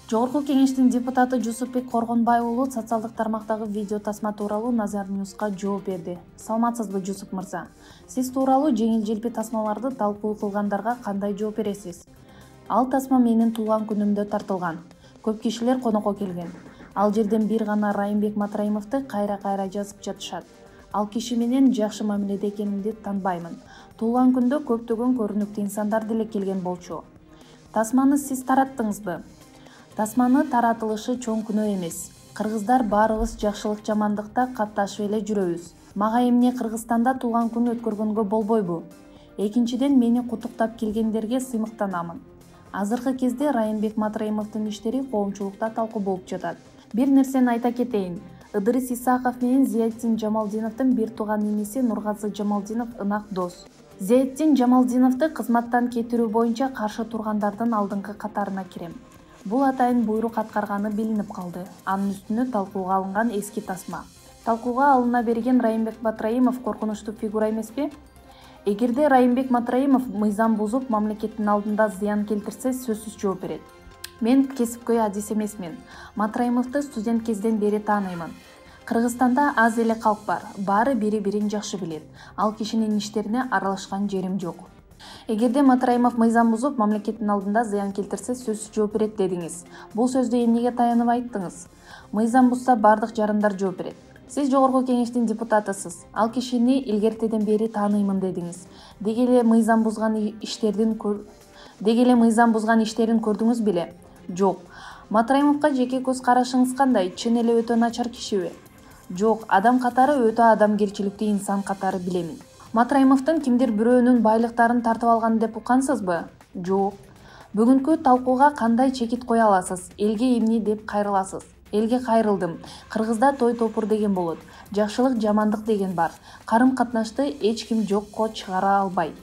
Жогорку кеңештин депутаты Жусупбек Коргонбай уулу социалдык тармактагы видео тасма тууралуу Назар Ньюска жооп берди. Саламатсызбы, Жусуп мырза? Сиз тууралуу жеңил-желпи тасмаларды талкуу кылгандарга кандай жооп бересиз? Ал тасма менин туулган күнүмдө тартылган. Көп кишилер конокко келген. Ал жерден бир гана Райымбек Матраимовду кайра-кайра жазып жатышат. Ал киши менен жакшы мамиледе экенимди танбаймын. Туулган күндө көптөгөн көрүнүктүү инсандар деле келген болчу. Тасманы сиз тараттыңызбы? Тасманы таратылышы чоң күнөө эмес. Кыргыздар баарыбыз жакшылык жамандыкта катташып эле жүрөбүз. Мага эмне Кыргызстанда туулган күн өткөргөнгө болбойбу? Экинчиден, мени куттуктап келгендерге сыймыктанамын. Азыркы кезде Райымбек Матраимовдун иштери коомчулукта талкуу болуп жатат. Бир нерсени айта кетейин. Ыдырыс Исаков менен Зиятдин Жамалдиновдун бир тууган иниси Нургазы Жамалдинов ынак дос. Зиятдин Жамалдиновду кызматтан кетирүү боюнча каршы тургандардын алдыңкы катарына кирем. Бул атайын буйрук аткарганы билинип калды. Анын үстүнө талкууга алынган эски тасма. Талкууга алына берген Райымбек Матраимов коркунучтуу фигура эмеспи? Эгерде Райымбек Матраимов мыйзам бузуп, мамлекеттин алдында зыян келтирсе, сөзсүз жооп берет. Мен кесипкөй адис эмесмин. Матраимовду студент кезден бери тааныймын. Кыргызстанда аз эле калк бар. Баары бири-бирин жакшы билет. Ал кишинин иштерине аралашкан жерим жок. Эгерде Матраимов мыйзам бузуп, мамлекеттин алдында зыян келтирсе, сөзсүз жооп берет дедиңиз. Бул сөздү эмнеге таянып айттыңыз? Мыйзам бузса, бардык жарандар жооп берет. Сиз Жогорку кеңештин депутатысыз. Ал кишини илгертеден бери тааныймын дедиңиз. Деги эле мыйзам бузган иштерин көрдүңүз беле? Жок. Матраимовго жеке көз карашыңыз кандай? Чын эле өтө начар кишиби? Жок, адам катары өтө адамгерчиликтүү инсан катары билемин. Матраимовдун кимдир бирөөнүн байлыктарын тартып алган деп уккансызбы? Жок. Бүгүнкү талкууга кандай чекит кое аласыз? Элге эмне деп кайрыласыз? Элге кайрылдым. Кыргызда той топур деген болот. Жакшылык жамандык деген бар. Карым-катнашты эч ким жокко чыгара албайт.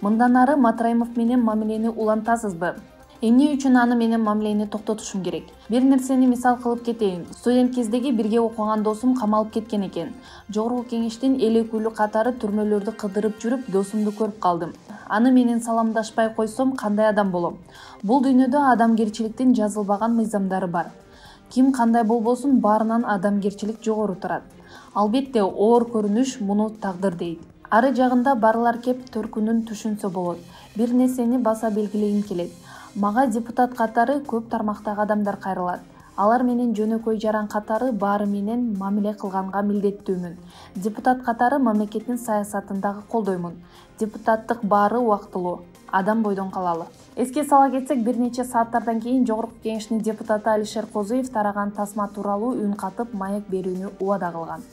Мындан ары Матраимов менен мамилени улантасызбы? Эмне үчүн аны менен мамилени токтотушум керек? Бир нерсени мисал кылып кетейин. Студент кездеги бирге окуган досум камалып кеткен экен. Жогорку кеңештин эл өкүлү катары түрмөлөрдү кыдырып жүрүп, досумду көрүп калдым. Аны менен саламдашпай койсом, кандай адам болом? Бул дүйнөдө адамгерчиликтин жазылбаган мыйзамдары бар. Ким кандай болбосун, баарынан адамгерчилик жогору турат. Албетте, оор көрүнүш муну тагдыр дейт. Ары жагында барлар кеп төркүнүн түшүнсө болот. Бир нерсени баса белгилегим келет. Мага депутат катары көп тармактагы адамдар кайрылат. Алар менен жөнөкөй жаран катары баары менен мамиле кылганга милдеттүүмүн. Депутат катары мамлекеттин саясатын дагы колдоймун. Депутаттык баары убактылуу. Адам бойдон калалы. Эске сала кетсек, бир нече сааттардан кийин Жогорку кеңештин депутаты Алишер Козуев тараган тасма тууралуу үн катып, маек берүүнү убада кылган.